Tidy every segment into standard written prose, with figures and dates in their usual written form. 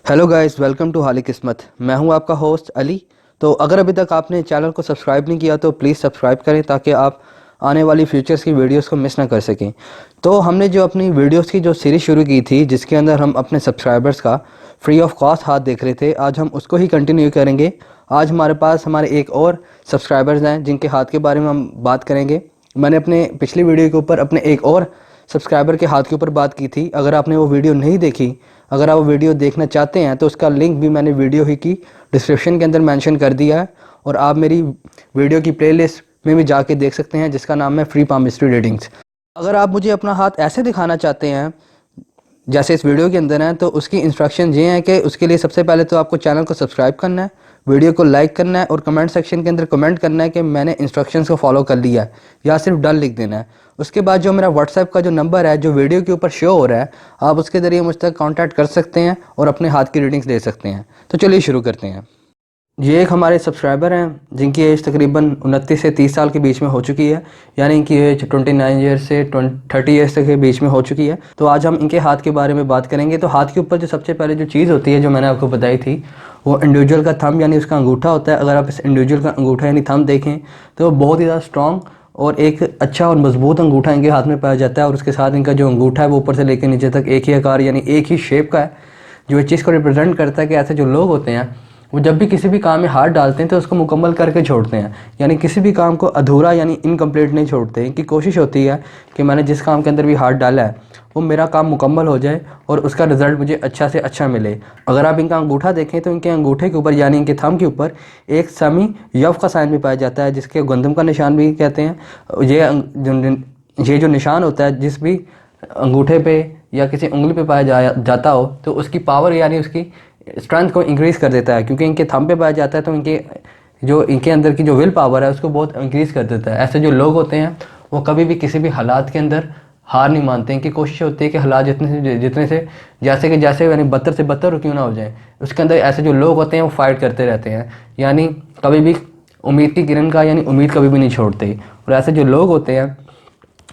Hello guys, welcome to हाली किस्मत। मैं हूं आपका होस्ट अली। तो अगर अभी तक आपने चैनल को सब्सक्राइब नहीं किया तो प्लीज़ सब्सक्राइब करें ताकि आप आने वाली फ्यूचर्स की वीडियोस को मिस ना कर सकें। तो हमने जो अपनी वीडियोस की जो सीरीज़ शुरू की थी जिसके अंदर हम अपने सब्सक्राइबर्स का फ्री ऑफ कॉस्ट हाथ देख रहे थे, आज हम उसको ही कंटिन्यू करेंगे। आज हमारे पास हमारे एक और सब्सक्राइबर्स हैं जिनके हाथ के बारे में हम बात करेंगे। मैंने अपने पिछली वीडियो के ऊपर अपने एक और सब्सक्राइबर के हाथ के ऊपर बात की थी। अगर आपने वो वीडियो नहीं देखी, अगर आप वो वीडियो देखना चाहते हैं तो उसका लिंक भी मैंने वीडियो ही की डिस्क्रिप्शन के अंदर मेंशन कर दिया है, और आप मेरी वीडियो की प्लेलिस्ट में भी जाके देख सकते हैं जिसका नाम है फ्री पामिस्ट्री रीडिंग्स। अगर आप मुझे अपना हाथ ऐसे दिखाना चाहते हैं जैसे इस वीडियो के अंदर है, तो उसकी इंस्ट्रक्शन ये है कि उसके लिए सबसे पहले तो आपको चैनल को सब्सक्राइब करना है, वीडियो को लाइक करना है और कमेंट सेक्शन के अंदर कमेंट करना है कि मैंने इंस्ट्रक्शंस को फॉलो कर लिया है, या सिर्फ डन लिख देना है। उसके बाद जो मेरा व्हाट्सएप का जो नंबर है जो वीडियो के ऊपर शो हो रहा है, आप उसके ज़रिए मुझ तक कॉन्टैक्ट कर सकते हैं और अपने हाथ की रीडिंग्स ले सकते हैं। तो चलिए शुरू करते हैं। ये एक हमारे सब्सक्राइबर हैं जिनकी एज तकरीबन 29 से 30 साल के बीच में हो चुकी है, यानी इनकी एज 29 ईयर्स से 30 ईयर्स तक के बीच में हो चुकी है। तो आज हम इनके हाथ के बारे में बात करेंगे। तो हाथ के ऊपर जो सबसे पहले जो चीज़ होती है जो मैंने आपको बताई थी, वो इंडिविजुअल का थंब यानी उसका अंगूठा होता है। अगर आप इस इंडिविजुअल का अंगूठा यानी थंब देखें तो बहुत ही ज़्यादा स्ट्रॉन्ग और एक अच्छा और मजबूत अंगूठा इनके हाथ में पाया जाता है, और उसके साथ इनका जो अंगूठा है वो ऊपर से लेकर नीचे तक एक ही आकार यानी एक ही शेप का है, जो इस चीज़ को रिप्रेजेंट करता है कि ऐसे जो लोग होते हैं वो जब भी किसी भी काम में हाथ डालते हैं तो उसको मुकम्मल करके छोड़ते हैं, यानी किसी भी काम को अधूरा यानी इनकम्प्लीट नहीं छोड़ते। इनकी कोशिश होती है कि मैंने जिस काम के अंदर भी हाथ डाला है वो मेरा काम मुकम्मल हो जाए और उसका रिजल्ट मुझे अच्छा से अच्छा मिले। अगर आप इनका अंगूठा देखें तो इनके अंगूठे के ऊपर यानी इनके थंब के ऊपर एक सेमी यव का साइन भी पाया जाता है, जिसके गंदम का निशान भी कहते हैं। ये जो निशान होता है जिस भी अंगूठे पे या किसी उंगली पे पाया जाता हो तो उसकी पावर यानी उसकी स्ट्रेंथ को इंक्रीज़ कर देता है, क्योंकि इनके थंब पे पाया जाता है तो इनके अंदर की जो विल पावर है उसको बहुत इंक्रीज़ कर देता है। ऐसे जो लोग होते हैं वो कभी भी किसी भी हालात के अंदर हार नहीं मानते। इनकी कोशिश होती है कि हालात जितने से जैसे यानी बदतर से बदतर क्यों ना हो जाए, उसके अंदर ऐसे जो लोग होते हैं वो फाइट करते रहते हैं, यानी कभी भी उम्मीद की किरण का यानी उम्मीद कभी भी नहीं छोड़ते। और ऐसे जो लोग होते हैं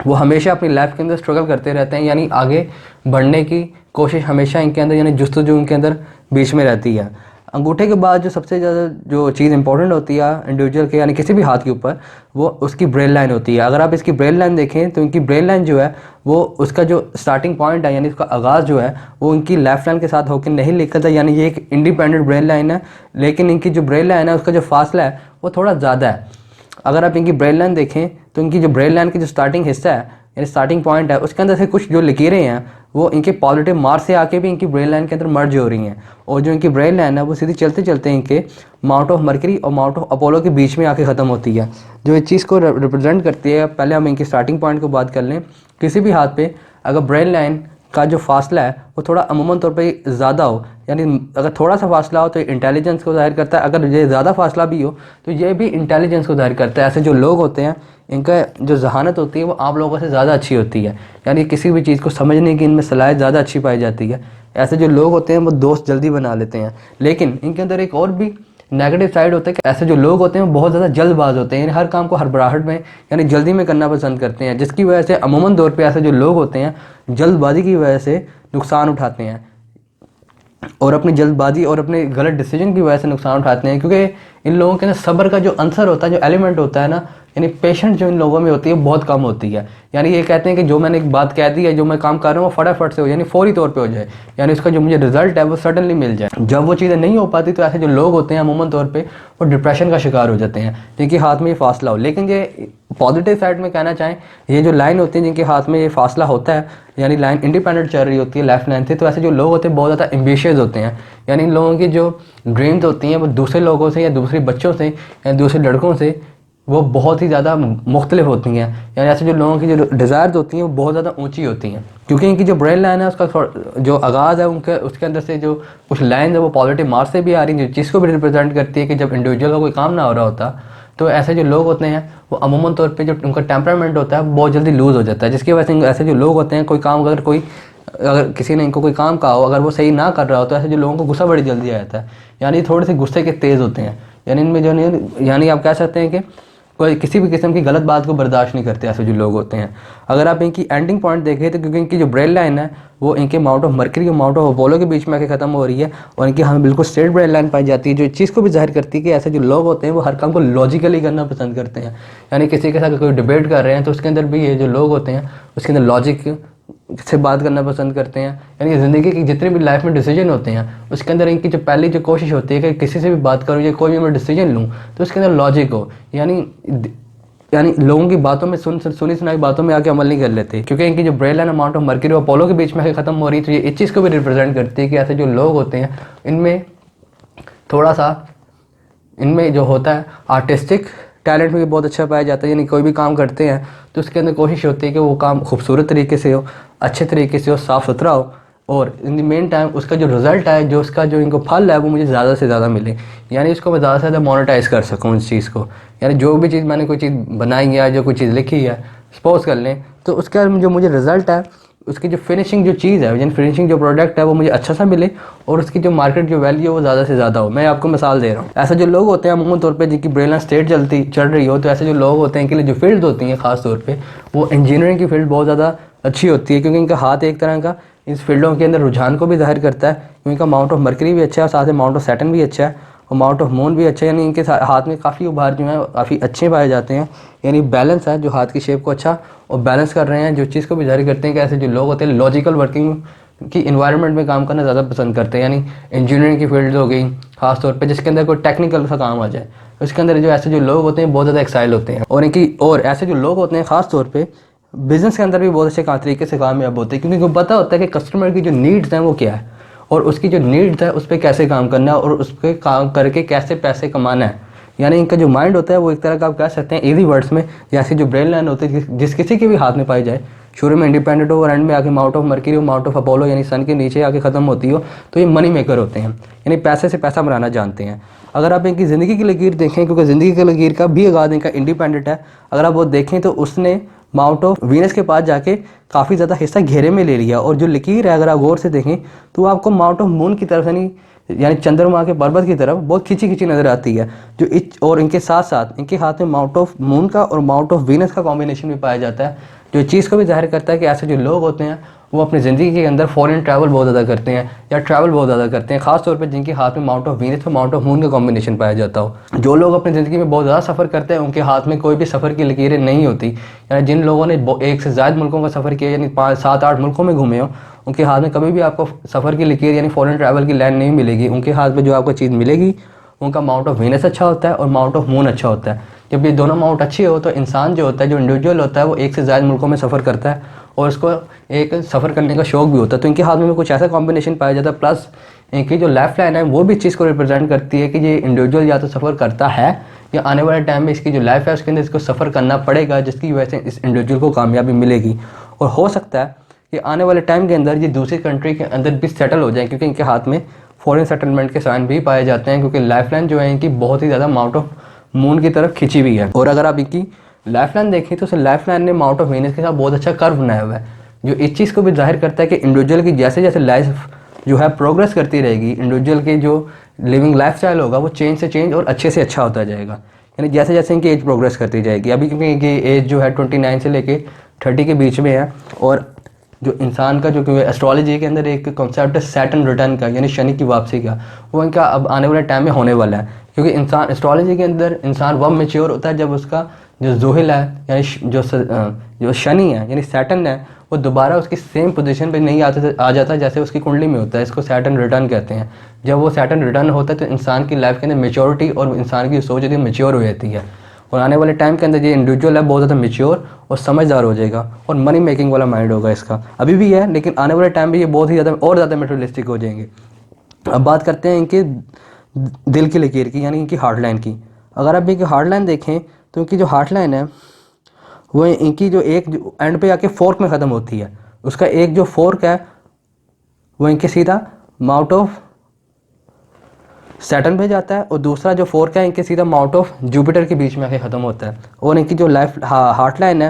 वो हमेशा अपनी लाइफ के अंदर स्ट्रगल करते रहते हैं, यानी आगे बढ़ने की कोशिश हमेशा इनके अंदर यानी जुस्तजू इनके अंदर बीच में रहती है। अंगूठे के बाद जो सबसे ज़्यादा जो चीज़ इंपॉर्टेंट होती है इंडिविजुअल के यानी किसी भी हाथ के ऊपर, वो उसकी ब्रेन लाइन होती है। अगर आप इसकी ब्रेन लाइन देखें तो इनकी ब्रेन लाइन जो है वो उसका जो स्टार्टिंग पॉइंट है यानी उसका आगाज़ जो है वो इनकी लेफ्ट लाइन के साथ होकर नहीं निकलता, यानी ये एक इंडिपेंडेंट ब्रेन लाइन है। लेकिन इनकी जो ब्रेन लाइन है उसका जो फासला है वो थोड़ा ज़्यादा है। अगर आप इनकी ब्रेन लाइन देखें तो इनकी जो ब्रेन लाइन की जो स्टार्टिंग हिस्सा है यानी स्टार्टिंग पॉइंट है उसके अंदर से कुछ जो लकीरें हैं वो इनके पॉजिटिव मार्क से आके भी इनकी ब्रेन लाइन के अंदर मर्ज हो रही हैं, और जो इनकी ब्रेन लाइन है वो सीधी चलते चलते इनके माउंट ऑफ मरकरी और माउंट ऑफ अपोलो के बीच में आके ख़त्म होती है, जो इस चीज़ को रिप्रेजेंट करती है। पहले हम इनकी स्टार्टिंग पॉइंट को बात कर लें। किसी भी हाथ पे अगर ब्रेन लाइन का जो फासला है वो थोड़ा अमूमन तौर पे ज़्यादा हो, यानी अगर थोड़ा सा फासला हो तो इंटेलिजेंस को जाहिर करता है, अगर ये ज़्यादा फासला भी हो तो ये भी इंटेलिजेंस को जाहिर करता है। ऐसे जो लोग होते हैं इनका जो जहानत होती है वो आप लोगों से ज़्यादा अच्छी होती है, यानी किसी भी चीज़ को समझने की इनमें सलाहियत ज़्यादा अच्छी पाई जाती है। ऐसे जो लोग होते हैं वो दोस्त जल्दी बना लेते हैं। लेकिन इनके अंदर एक और भी नेगेटिव साइड होता है कि ऐसे जो लोग होते हैं वो बहुत ज़्यादा जल्दबाज होते हैं, यानी हर काम को हड़बड़ाहट में यानी जल्दी में करना पसंद करते हैं, जिसकी वजह से अमूमन तौर पे ऐसे जो लोग होते हैं जल्दबाजी की वजह से नुकसान उठाते हैं, और अपनी जल्दबाजी और अपने गलत डिसीजन की वजह से नुकसान उठाते हैं। क्योंकि इन लोगों के अंदर सब्र का जो आंसर होता है, जो एलिमेंट होता है ना, यानी पेशेंस जो इन लोगों में होती है बहुत कम होती है। यानी ये कहते हैं कि जो मैंने एक बात कह दी है, जो मैं काम कर रहा हूँ वो फटाफट से हो यानी फौरी तौर पे हो जाए, यानी उसका जो मुझे रिजल्ट है वो सडनली मिल जाए। जब वो चीज़ें नहीं हो पाती तो ऐसे जो लोग होते हैं अमूमन तौर पे वो डिप्रेशन का शिकार हो जाते हैं जिनके हाथ में ये फासला हो। लेकिन ये पॉजिटिव साइड में कहना चाहें, ये जो लाइन होती है जिनके हाथ में ये फासला होता है यानी लाइन इंडिपेंडेंट चल रही होती है लेफ्ट लाइन से, तो ऐसे जो लोग होते हैं बहुत ज़्यादा एम्बिशियस होते हैं, यानी इन लोगों की जो ड्रीम्स होती हैं वो दूसरे लोगों से या दूसरे बच्चों से या दूसरे लड़कों से वो बहुत ही ज़्यादा मुख्तलिफ होती हैं। यानी ऐसे जो लोगों की जो डिज़ायर्स होती हैं वो बहुत ज़्यादा ऊंची होती हैं, क्योंकि इनकी जो ब्रेन लाइन है उसका जो आगाज़ है उनके उसके अंदर से जो कुछ लाइन है वो पॉजिटिव मार्क्स से भी आ रही हैं, जो चीज़ को भी रिप्रेजेंट करती है कि जब इंडिविजुअल का कोई काम ना हो रहा होता तो ऐसे जो लोग होते हैं वो अमूमन तौर पे जो उनका टेम्परामेंट होता है बहुत जल्दी लूज़ हो जाता है, जिसकी वजह से ऐसे जो लोग होते हैं अगर किसी ने इनको कोई काम कहा हो, अगर वो सही ना कर रहा हो तो ऐसे जो लोगों को गुस्सा बड़ी जल्दी आ जाता है, यानी थोड़े से गुस्से के तेज़ होते हैं। यानी इनमें जो नहीं यानी आप कह सकते हैं कि कोई किसी भी किस्म की गलत बात को बर्दाश्त नहीं करते ऐसे जो लोग होते हैं। अगर आप इनकी एंडिंग पॉइंट देखें तो क्योंकि इनकी जो ब्रेन लाइन है वो इनके माउंट ऑफ मर्करी और माउंट ऑफ अपोलो के बीच में आके ख़त्म हो रही है, और इनकी हमें बिल्कुल स्ट्रेट ब्रेन लाइन पाई जाती है, जो इस चीज़ को भी जाहिर करती है कि ऐसे जो लोग होते हैं वो हर काम को लॉजिकली करना पसंद करते हैं। यानी किसी के साथ कोई डिबेट कर रहे हैं तो उसके अंदर भी ये जो लोग होते हैं उसके अंदर लॉजिक से बात करना पसंद करते हैं। यानी कि ज़िंदगी की जितने भी लाइफ में डिसीजन होते हैं उसके अंदर इनकी जो पहली जो कोशिश होती है कि किसी से भी बात करूँ या कोई भी मैं डिसीजन लूँ तो उसके अंदर लॉजिक हो, यानी लोगों की बातों में सुनी सुनाई बातों में आके अमल नहीं कर लेते, क्योंकि इनकी जो brain line amount of mercury और अपोलो के बीच में खत्म हो रही है। तो ये इस चीज़ को भी रिप्रेजेंट करती है कि ऐसे जो लोग होते हैं इनमें थोड़ा सा इनमें जो होता है आर्टिस्टिक टैलेंट भी बहुत अच्छा पाया जाता है। यानी कोई भी काम करते हैं तो उसके अंदर कोशिश होती है कि वो काम खूबसूरत तरीके से हो, अच्छे तरीके से हो, साफ़ सुथरा हो, और इन द मेन टाइम उसका जो रिज़ल्ट है, जो उसका जो इनको फल है वो मुझे ज़्यादा से ज़्यादा मिले, यानी उसको मैं ज़्यादा से ज़्यादा मोनेटाइज़ कर सकूँ इस चीज़ को। यानी जो भी चीज़ मैंने कोई चीज़ बनाई है, जो कोई चीज़ लिखी है, सपोज कर लें, तो उसका जो मुझे रिज़ल्ट है, उसकी जो फिनिशिंग जो चीज़ है, यानी फिनिशिंग जो प्रोडक्ट है वो मुझे अच्छा सा मिले और उसकी जो मार्केट जो वैल्यू है वो ज़्यादा से ज़्यादा हो। मैं आपको मिसाल दे रहा हूँ, ऐसे जो लोग होते हैं अमूमन तौर पे जिनकी ब्रेन लाइन स्टेट चल रही हो, तो ऐसे जो लोग होते हैं इनके लिए जो फील्ड होती हैं ख़ास तौर पे वो इंजीनियरिंग की फील्ड बहुत ज़्यादा अच्छी होती है, क्योंकि इनका हाथ एक तरह का इस फील्डों के अंदर रुझान को भी जाहिर करता है, क्योंकि इनका अमाउंट ऑफ मर्करी भी अच्छा है, साथ में अमाउंट ऑफ सैटर्न भी अच्छा है, अमाउंट ऑफ मून भी अच्छा है। यानी इनके हाथ में काफ़ी उभार जो हैं काफ़ी अच्छे पाए जाते हैं, यानी बैलेंस है जो हाथ की शेप को अच्छा और बैलेंस कर रहे हैं, जो चीज़ को भी जाहिर करते हैं कि ऐसे जो लोग होते हैं लॉजिकल वर्किंग की इन्वायरमेंट में काम करना ज़्यादा पसंद करते हैं। यानी इंजीनियरिंग की फील्ड हो गई खास तौर पे जिसके अंदर कोई टेक्निकल सा काम आ जाए, उसके अंदर जो ऐसे जो लोग होते हैं बहुत ज़्यादा एक्साइल होते हैं, और ऐसे जो लोग होते हैं ख़ास तौर पर बिज़नेस के अंदर भी बहुत अच्छे तरीके से कामयाब होते हैं, क्योंकि उनको पता होता है कि कस्टमर की जो नीड्स हैं वो क्या है और उसकी जो नीड्स है उस पर कैसे काम करना है और उस पर काम करके कैसे पैसे कमाना है। यानी इनका जो माइंड होता है वो एक तरह का आप कह सकते हैं इजी वर्ड्स में, जैसे जो ब्रेन लाइन होती है जिस किसी के भी हाथ में पाई जाए, शुरू में इंडिपेंडेंट हो और एंड में आके माउंट ऑफ मर्करी हो, माउंट ऑफ अपोलो यानी सन के नीचे आके ख़त्म होती हो, तो ये मनी मेकर होते हैं, यानी पैसे से पैसा बनाना जानते हैं। अगर आप इनकी ज़िंदगी की लकीर देखें, क्योंकि ज़िंदगी की लकीर का भी आगाज़ इनका इंडिपेंडेंट है, अगर आप वो देखें तो उसने माउंट ऑफ वीनस के पास जाके काफ़ी ज़्यादा हिस्सा घेरे में ले लिया, और जो लकीर है अगर आप गौर से देखें तो आपको माउंट ऑफ मून की तरफ यानी चंद्रमा के पर्वत की तरफ बहुत खींची खींची नज़र आती है, और इनके साथ साथ इनके हाथ में माउंट ऑफ मून का और माउंट ऑफ वीनस का कॉम्बिनेशन भी पाया जाता है, जो चीज़ को भी जाहिर करता है कि ऐसे जो लोग होते हैं वो अपनी ज़िंदगी के अंदर फॉरेन ट्रैवल बहुत ज़्यादा करते हैं या ट्रैवल बहुत ज़्यादा करते हैं, खास तौर पे जिनके हाथ में माउंट ऑफ वीनस और माउंट ऑफ मून का कॉम्बिनेशन पाया जाता हो। जो लोग अपनी ज़िंदगी में बहुत ज़्यादा सफ़र करते हैं उनके हाथ में कोई भी सफ़र की लकीरें नहीं होती, यानी जिन लोगों ने एक से ज़्यादा मुल्कों का सफ़र किया, यानी 5, 7, 8 मुल्कों में घूमे हो, उनके हाथ में कभी भी आपको सफ़र की लकीर यानी फॉरेन ट्रैवल की लाइन नहीं मिलेगी। उनके हाथ में जो आपको चीज़ मिलेगी उनका माउंट ऑफ वीनस अच्छा होता है और माउंट ऑफ मून अच्छा होता है। जब ये दोनों माउंट अच्छे हो तो इंसान जो होता है, जो इंडिविजुअल होता है, वो एक से ज़्यादा मुल्कों में सफ़र करता है और उसको एक सफ़र करने का शौक़ भी होता है। तो इनके हाथ में कुछ ऐसा कॉम्बिनेशन पाया जाता है, प्लस इनकी जो लेफ्ट लाइन है वो भी इस चीज़ को रिप्रेजेंट करती है कि ये इंडिविजुअल या तो सफ़र करता है या आने वाले टाइम में इसकी जो लाइफ है उसके अंदर इसको सफ़र करना पड़ेगा, जिसकी वजह से इस इंडिविजुअल को कामयाबी मिलेगी। और हो सकता है कि आने वाले टाइम के अंदर ये दूसरी कंट्री के अंदर भी सेटल हो जाए, क्योंकि इनके हाथ में फॉरेन सेटलमेंट के साइन भी पाए जाते हैं, क्योंकि लाइफ लाइन जो है इनकी बहुत ही ज़्यादा माउंट ऑफ मून की तरफ खिंची हुई है। और अगर आप इनकी लाइफ लाइन देखें तो उस लाइफ लाइन ने माउंट ऑफ वीनस के साथ बहुत अच्छा कर्व बनाया हुआ है, जो इस चीज़ को भी जाहिर करता है कि इंडिविजुअल की जैसे जैसे लाइफ जो है प्रोग्रेस करती रहेगी, इंडिविजुअल की जो लिविंग लाइफस्टाइल होगा वो चेंज से चेंज और अच्छे से अच्छा होता जाएगा। यानी जैसे जैसे इनकी एज प्रोग्रेस करती जाएगी, अभी क्योंकि इनकी एज जो है 29 से लेके 30 के बीच में है, और जो इंसान का जो एस्ट्रोलॉजी के अंदर एक कॉन्सेप्ट है सैटर्न रिटर्न का, यानी शनि की वापसी का, वो इनका अब आने वाले टाइम में होने वाला है। क्योंकि इंसान एस्ट्रोलॉजी के अंदर इंसान वह मेच्योर होता है जब उसका जो ज़ुहिल है यानी जो शनि है यानी सैटर्न है वो दोबारा उसकी सेम पोजीशन पे नहीं आ जाता जैसे उसकी कुंडली में होता है। इसको सैटर्न रिटर्न कहते हैं। जब वो सैटर्न रिटर्न होता है तो इंसान की लाइफ के अंदर मेच्योरिटी और इंसान की सोच होती है मेच्योर हो जाती है, और आने वाले टाइम के अंदर ये इंडिविजुअल है बहुत ज़्यादा मेच्योर और समझदार हो जाएगा और मनी मेकिंग वाला माइंड होगा इसका। अभी भी है लेकिन आने वाले टाइम में ये बहुत ही ज़्यादा और ज़्यादा मेटेरियलिस्टिक हो जाएंगे। अब बात करते हैं इनके दिल की लकीर की, यानी इनकी हार्ट लाइन की। अगर आप इनकी हार्ट लाइन देखें तो इनकी जो हार्ट लाइन है वो इनकी जो एक एंड पे आके फोर्क में ख़त्म होती है, उसका एक जो फोर्क है वो इनके सीधा माउंट ऑफ सैटर्न पे जाता है और दूसरा जो फोर्क है इनके सीधा माउंट ऑफ जुपिटर के बीच में आके ख़त्म होता है। और इनकी जो लाइफ हार्ट लाइन है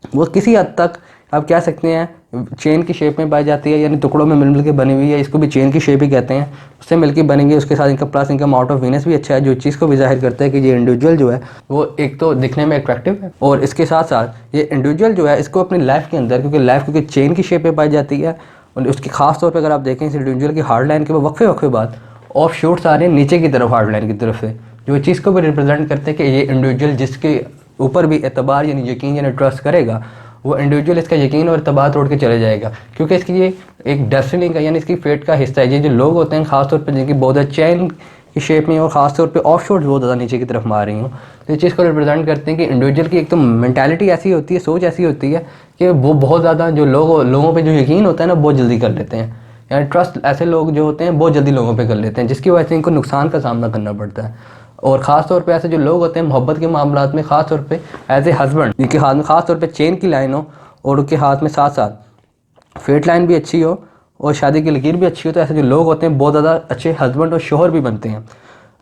वो किसी हद तक आप कह सकते हैं चेन की शेप में पाई जाती है, यानी टुकड़ों में मिल के बनी हुई है, इसको भी चेन की शेप ही कहते हैं, उससे मिलकर बनी हुई है। उसके साथ इनका प्लस इनका अमाउंट ऑफ वीनस भी अच्छा है, जो चीज़ को भी जाहिर करता है कि ये इंडिविजुअल जो है वो एक तो दिखने में अट्रैक्टिव है, और इसके साथ साथ ये इंडिविजुअल जो है इसको अपनी लाइफ के अंदर, क्योंकि चेन की शेप में पाई जाती है, और उसकी खास तौर पर अगर आप देखें इस इंडिविजुअल की हार्ड लाइन के वक्फे बाद ऑफ शूट्स आ रहे हैं नीचे की तरफ हार्ड लाइन की तरफ से, जो चीज़ को भी रिप्रेजेंट करते हैं कि ये इंडिविजुअल जिसके ऊपर भी एतबार यानी यकीन यानी ट्रस्ट करेगा, वो इंडिविजुअल इसका यकीन और एतबार तोड़ के चले जाएगा, क्योंकि इसकी ये एक डेस्टिनी का यानी इसकी फेट का हिस्सा है। ये जो लोग होते हैं खासतौर पर जिनकी बहुत चैन की शेप में और ख़ासतौर पे ऑफ शोर्स बहुत ज़्यादा नीचे की तरफ मार रही हूँ, तो इस चीज़ को रिप्रेजेंट करते हैं कि इंडिविजुअल की एक तो मेंटालिटी ऐसी होती है, सोच ऐसी होती है कि वो बहुत ज़्यादा जो लोगों पे जो यकीन होता है ना बहुत जल्दी कर लेते हैं, यानी ट्रस्ट ऐसे लोग जो होते हैं बहुत जल्दी लोगों पे कर लेते हैं, जिसकी वजह से इनको नुकसान का सामना करना पड़ता है। और ख़ास तौर पे ऐसे जो लोग होते हैं मोहब्बत के मामलात में, ख़ास तौर पे एज ए हस्बैंड जिनके हाथ में ख़ास तौर पे चेन की लाइन हो और उनके हाथ में साथ साथ फेट लाइन भी अच्छी हो और शादी की लकीर भी अच्छी हो, तो ऐसे जो लोग होते हैं बहुत ज़्यादा अच्छे हस्बैंड और शोहर भी बनते हैं।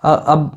अब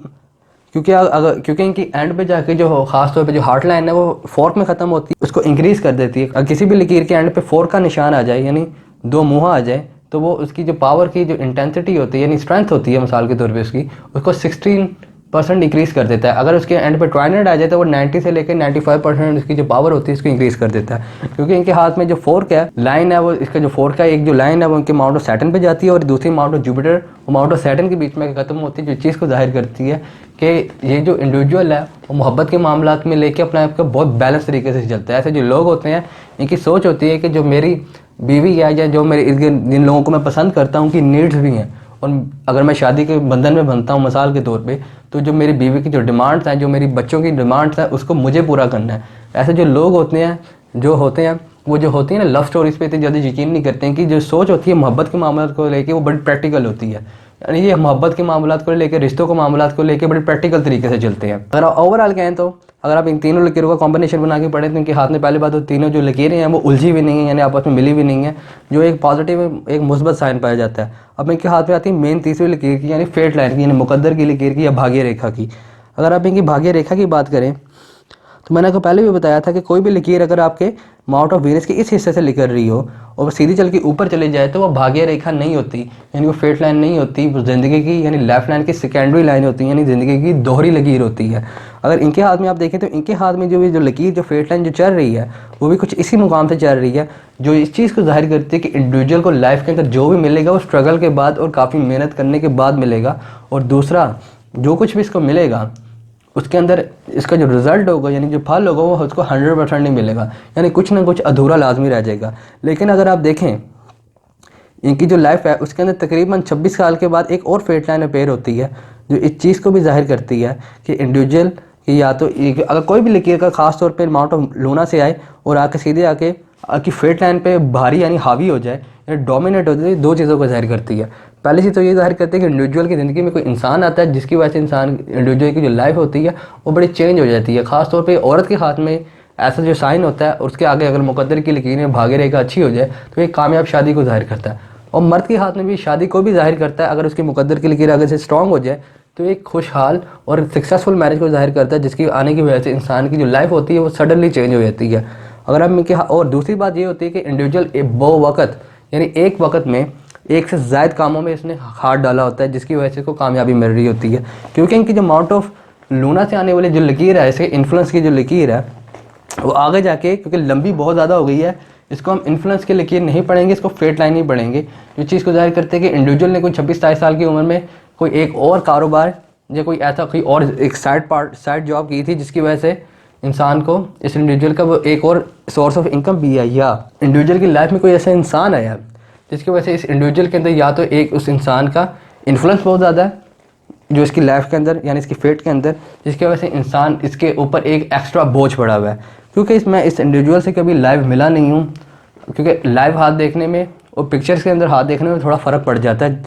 क्योंकि इनकी एंड पे जाके जो खास तौर पे जो हार्ट लाइन है वो फोर्क में ख़त्म होती है, उसको इंक्रीज़ कर देती है। अगर किसी भी लकीर के एंड पे फोर्क का निशान आ जाए यानी दो मुँह आ जाए, तो वो उसकी जो पावर की जो इंटेंसिटी होती है यानी स्ट्रेंथ होती है मिसाल के तौर पे उसको 16% इंक्रीज़ कर देता है। अगर उसके एंड पे ट्राइनेट आ जाए तो वो 90 से लेकर 95% उसकी जो पावर होती है इसको इंक्रीज़ कर देता है, क्योंकि इनके हाथ में जो फोर्क है लाइन है वो इसका जो फोर्क है एक जो लाइन है वो इनके माउंट ऑफ सैटर्न पे जाती है और दूसरी माउंट ऑफ जुपिटर और माउंट ऑफ सैटर्न के बीच में ख़त्म होती है, जो चीज़ को जाहिर करती है कि ये जो इंडिविजुअल है वो मोहब्बत के मामलात में लेके अपने आप को बहुत बैलेंस तरीके से चलता है। ऐसे जो लोग होते हैं इनकी सोच होती है कि जो मेरी बीवी है या जो मेरे जिन लोगों को मैं पसंद करता हूँ उनकी नीड्स भी हैं, और अगर मैं शादी के बंधन में बनता हूँ मिसाल के तौर पे, तो जो मेरी बीवी की जो डिमांड्स हैं, जो मेरी बच्चों की डिमांड्स हैं, उसको मुझे पूरा करना है। ऐसे जो लोग होते हैं वो जो होती है ना लव स्टोरीज पे इतनी जल्दी यकीन नहीं करते हैं, कि जो सोच होती है मोहब्बत के मामलों को लेके वो बड़ी प्रैक्टिकल होती है, यानी ये मोहब्बत के मामलात को लेकर रिश्तों के मामलात को लेकर बड़ी प्रैक्टिकल तरीके से चलते हैं। अगर ओवरऑल कहें तो अगर आप इन तीनों लकीरों का कॉम्बिनेशन बना के पढ़ें तो इनके हाथ में पहली बात तो तीनों जो लकीरें हैं वो उलझी भी नहीं है, यानी आपस में मिली भी नहीं है, जो एक पॉजिटिव एक मुस्बत साइन पाया जाता है। अब इनके हाथ में आती है मेन तीसरी लकीर की यानी फेट लाइन की, यानी मुकद्दर की लकीर की या भाग्य रेखा की। अगर आप इनकी भाग्य रेखा की बात करें तो मैंने आपको पहले भी बताया था कि कोई भी लकीर अगर आपके माउंट ऑफ वीनस के इस हिस्से से निकल रही हो और वो सीधी चल के ऊपर चले जाए तो वो भाग्य रेखा नहीं होती, यानी वो फेट लाइन नहीं होती, वो ज़िंदगी की यानी लेफ्ट लाइन की सेकेंडरी लाइन होती है, यानी ज़िंदगी की दोहरी लकीर होती है। अगर इनके हाथ में आप देखें तो इनके हाथ में जो लकीर जो फेट लाइन जो चल रही है वो भी कुछ इसी मुकाम से चल रही है, जो इस चीज़ को जाहिर करती है कि इंडिविजुअल को लाइफ के अंदर जो भी मिलेगा वो स्ट्रगल के बाद और काफ़ी मेहनत करने के बाद मिलेगा, और दूसरा जो कुछ भी इसको मिलेगा उसके अंदर इसका जो रिज़ल्ट होगा यानी जो फल होगा वो उसको 100% नहीं मिलेगा, यानी कुछ ना कुछ अधूरा लाजमी रह जाएगा। लेकिन अगर आप देखें इनकी जो लाइफ है उसके अंदर तकरीबन 26 साल के बाद एक और फेट लाइन अपेयर होती है, जो इस चीज़ को भी जाहिर करती है कि इंडिविजुअल की या तो अगर कोई भी लकीर का खास तौर पे माउंट ऑफ लूना से आए और आके सीधे आके की फेट लाइन पे भारी यानी हावी हो जाए यानी डोमिनेट हो जाए, दो चीज़ों को जाहिर करती है। पहली चीज़ तो ये जाहिर करती है कि इंडिविजुअल की ज़िंदगी में कोई इंसान आता है जिसकी वजह से इंडिविजुअल की जो लाइफ होती है वो बड़ी चेंज हो जाती है। ख़ासतौर पे औरत के हाथ में ऐसा जो साइन होता है और उसके आगे अगर मुकद्दर की लकीरें भाग्य रेखा अच्छी हो जाए तो एक कामयाब शादी को जाहिर करता है, और मर्द के हाथ में भी शादी को भी जाहिर करता है। अगर उसकी मुकद्दर की लकीर आगे से स्ट्रॉन्ग हो जाए तो एक खुशहाल और सक्सेसफुल मैरिज को जाहिर करता है, जिसकी आने की वजह से इंसान की जो लाइफ होती है वो सडनली चेंज हो जाती है। अगर हम इनके और दूसरी बात ये होती है कि इंडिविजुअल वो वक्त यानी एक वक्त में एक से ज़्यादा कामों में इसने हाथ डाला होता है, जिसकी वजह से इसको कामयाबी मिल रही होती है, क्योंकि इनकी जो माउंट ऑफ लूना से आने वाली जो लकीर है, इसके इन्फ्लुएंस की जो लकीर है वो आगे जाके क्योंकि लंबी बहुत ज़्यादा हो गई है, इसको हम इन्फ्लुएंस की लकीर नहीं पढ़ेंगे, इसको फेट लाइन ही पढ़ेंगे, जो चीज़ को जाहिर करते हैं कि इंडिविजुअल ने कोई 26-27 साल की उम्र में कोई एक और कारोबार या कोई ऐसा कोई और एक साइड जॉब की थी, जिसकी वजह से इंसान को इस इंडिविजुअल का वो एक और सोर्स ऑफ इनकम भी है, या इंडिविजुअल की लाइफ में कोई ऐसा इंसान आया जिसकी वजह से इस इंडिविजुअल के अंदर या तो एक उस इंसान का इन्फ्लुएंस बहुत ज़्यादा है जो इसकी लाइफ के अंदर यानी इसकी फेट के अंदर, जिसकी वजह से इंसान इसके ऊपर एक एक्स्ट्रा बोझ पड़ा हुआ है। क्योंकि मैं इस इंडिविजुअल से कभी लाइव मिला नहीं हूँ, क्योंकि लाइव हाथ देखने में और पिक्चर्स के अंदर हाथ देखने में थोड़ा फ़र्क पड़ जाता है,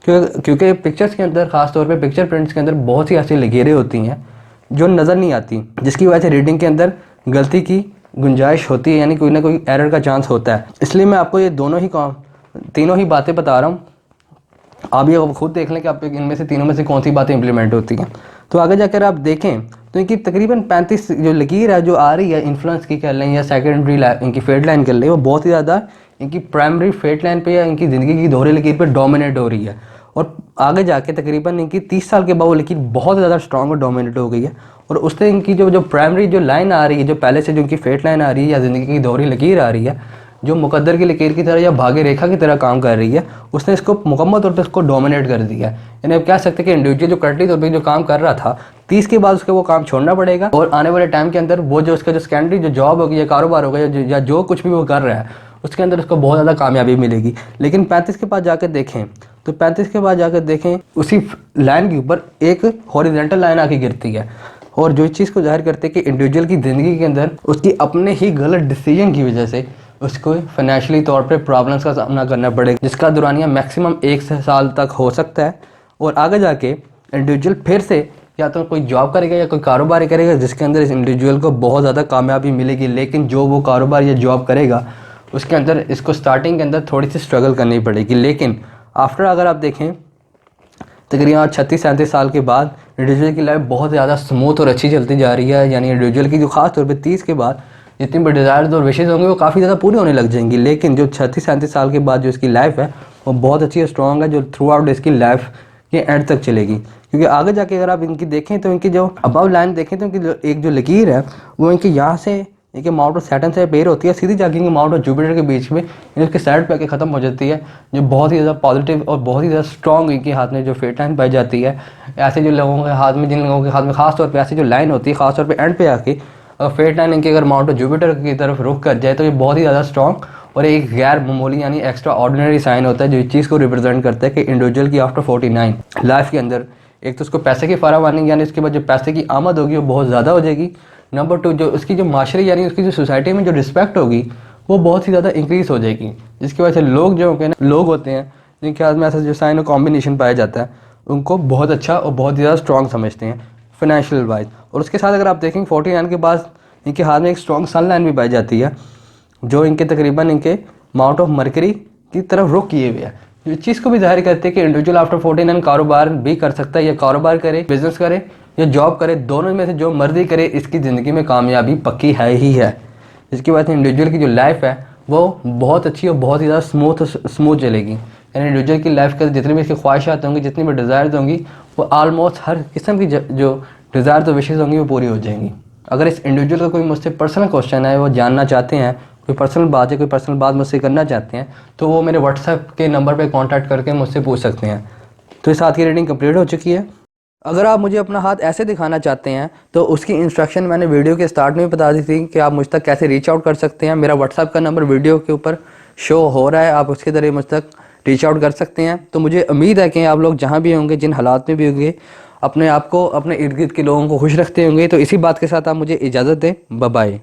क्योंकि पिक्चर्स के अंदर ख़ास तौर पे पिक्चर प्रिंट्स के अंदर बहुत सी ऐसी लकीरें होती हैं जो नज़र नहीं आती, जिसकी वजह से रीडिंग के अंदर गलती की गुंजाइश होती है, यानी कोई ना कोई एरर का चांस होता है। इसलिए मैं आपको ये तीनों ही बातें बता रहा हूँ, आप ये खुद देख लें कि आप इनमें से तीनों में से कौन सी बातें इंप्लीमेंट होती हैं। तो आगे जाकर आप देखें तो इनकी तकरीबन 35 जो लकीर है जो आ रही है इन्फ्लुएंस की कर लें या सेकेंडरी इनकी फेड लाइन कर लें, वो बहुत ही ज़्यादा इनकी प्राइमरी फेट लाइन पे या इनकी ज़िंदगी की दोहरी लकीर पे डोमिनेट हो रही है। और आगे जाके तकरीबन इनकी 30 साल के बाद वो लकीर बहुत ज़्यादा स्ट्रॉन्ग और डोमिनेट हो गई है। और उससे इनकी जो प्राइमरी जो लाइन आ रही है, जो पहले से जो इनकी फेट लाइन आ रही है या ज़िंदगी की दोहरी लकीर आ रही है, जो मुकद्दर की लकीर की तरह या भाग्य रेखा की तरह काम कर रही है, उसने इसको मुकम्मल तौर पर इसको डोमिनेट कर दिया है। यानी आप कह सकते हैं कि इंडिविजुअल जो करंटली तौर पर जो काम कर रहा था, 30 के बाद उसको वो काम छोड़ना पड़ेगा और आने वाले टाइम के अंदर वो जो उसका जो सेकेंडरी जो जॉब होगी या कारोबार होगा या जो कुछ भी वो कर रहा है, उसके अंदर उसको बहुत ज़्यादा कामयाबी मिलेगी। लेकिन 35 के बाद जाकर देखें तो 35 के बाद जाकर देखें उसी लाइन के ऊपर एक हॉरिजॉन्टल लाइन आके गिरती है, और जो इस चीज़ को जाहिर करते हैं कि इंडिविजुअल की ज़िंदगी के अंदर उसकी अपने ही गलत डिसीजन की वजह से उसको फाइनेंशियली तौर पे प्रॉब्लम्स का सामना करना पड़ेगा, जिसका दौरानिया मैक्सिमम 1 साल तक हो सकता है। और आगे जाके इंडिविजुअल फिर से या तो कोई जॉब करेगा या कोई कारोबार करेगा जिसके अंदर इस इंडिविजुअल को बहुत ज़्यादा कामयाबी मिलेगी। लेकिन जो वो कारोबार या जॉब करेगा उसके अंदर इसको स्टार्टिंग के अंदर थोड़ी सी स्ट्रगल करनी पड़ेगी। लेकिन आफ्टर अगर आप देखें तकरीबन 36-37 साल के बाद इंडिविजुअल की लाइफ बहुत ज़्यादा स्मूथ और अच्छी चलती जा रही है। यानी इंडिविजुअल की जो खास तौर पे 30 के बाद जितनी भी डिज़ायर्स और विशेज़ होंगे वो काफ़ी ज़्यादा पूरी होने लग जाएंगी। लेकिन जो 36-37 साल के बाद जो इसकी लाइफ है वो बहुत अच्छी और स्ट्रॉन्ग है, जो थ्रू आउट इसकी लाइफ के एंड तक चलेगी। क्योंकि आगे जाके अगर आप इनकी देखें तो इनकी जो अबव लाइन देखें तो इनकी एक जो लकीर है वो इनके यहाँ से इनके माउंट ऑफ सैटर्न से पेयर होती है, सीधी जाके इनके माउंट ऑफ जुपिटर के बीच में इनके साइड पे आके ख़त्म हो जाती है, जो बहुत ही ज़्यादा पॉजिटिव और बहुत ही ज़्यादा स्ट्रॉन्ग इनके हाथ में जो फेट लाइन पाई जाती है। ऐसे जो लोगों के हाथ में, जिन लोगों के हाथ में खास तौर पे ऐसी जो लाइन होती है, खास तौर पे एंड पे आके अगर फेट लाइन इनके अगर माउंट ऑफ जुपिटर की तरफ रुख कर जाए तो ये बहुत ही ज़्यादा स्ट्रॉन्ग और एक गैर मामूली यानी एक्स्ट्रा ऑर्डिनरी साइन होता है, जो इस चीज़ को रिप्रेजेंट करता है कि इंडिविजुअल की आफ्टर 49 लाइफ के अंदर एक तो उसको पैसे की फरावानी यानी उसके बाद जो पैसे की आमद होगी वो बहुत ज़्यादा हो जाएगी। नंबर 2 जो उसकी जो माशरे यानी उसकी जो सोसाइटी में जो रिस्पेक्ट होगी वो बहुत ही ज़्यादा इंक्रीज़ हो जाएगी, जिसकी वजह से लोग जो होंगे ना, लोग होते हैं जिनके हाथ में ऐसा जो साइन और कॉम्बिनेशन पाया जाता है उनको बहुत अच्छा और बहुत ज़्यादा स्ट्रॉन्ग समझते हैं फाइनेंशियल वाइज। और उसके साथ अगर आप देखेंगे 49 के बाद इनके हाथ में एक स्ट्रॉन्ग सन लाइन भी पाई जाती है, जो इनके तकरीबन इनके माउंट ऑफ मरकरी की तरफ रुख किए हुए है। इस चीज़ को भी जाहिर करते हैं कि इंडिविजुअल आफ्टर 49 कारोबार भी कर सकता है, या कारोबार करे, बिजनेस करे या जॉब करे, दोनों में से जो मर्जी करे इसकी ज़िंदगी में कामयाबी पक्की है ही है। इसकी वजह से इंडिविजुअल की जो लाइफ है वो बहुत अच्छी और बहुत ही ज़्यादा स्मूथ चलेगी। यानी इंडिविजुअल की लाइफ के जितनी भी इसकी ख्वाहिशात होंगी, जितनी भी डिज़ायर्स होंगी, वो आलमोस्ट हर किस्म की जो डिज़ायर्स और विशेज़ होंगी वो पूरी हो जाएंगी। अगर इस इंडिविजुअल का कोई मुझसे पर्सनल क्वेश्चन है, वो जानना चाहते हैं, कोई पर्सनल बात है, कोई पर्सनल बात मुझसे करना चाहते हैं, तो वो मेरे व्हाट्सएप के नंबर पे कांटेक्ट करके मुझसे पूछ सकते हैं। तो इस हाथ की रीडिंग कंप्लीट हो चुकी है। अगर आप मुझे अपना हाथ ऐसे दिखाना चाहते हैं तो उसकी इंस्ट्रक्शन मैंने वीडियो के स्टार्ट में बता दी थी कि आप मुझ तक कैसे रीच आउट कर सकते हैं। मेरा व्हाट्सएप का नंबर वीडियो के ऊपर शो हो रहा है, आप उसके ज़रिए मुझ तक रीच आउट कर सकते हैं। तो मुझे उम्मीद है कि आप लोग जहाँ भी होंगे, जिन हालात में भी होंगे, अपने आप को, अपने इर्द गिर्द के लोगों को खुश रखते होंगे। तो इसी बात के साथ आप मुझे इजाज़त दें। Bye bye.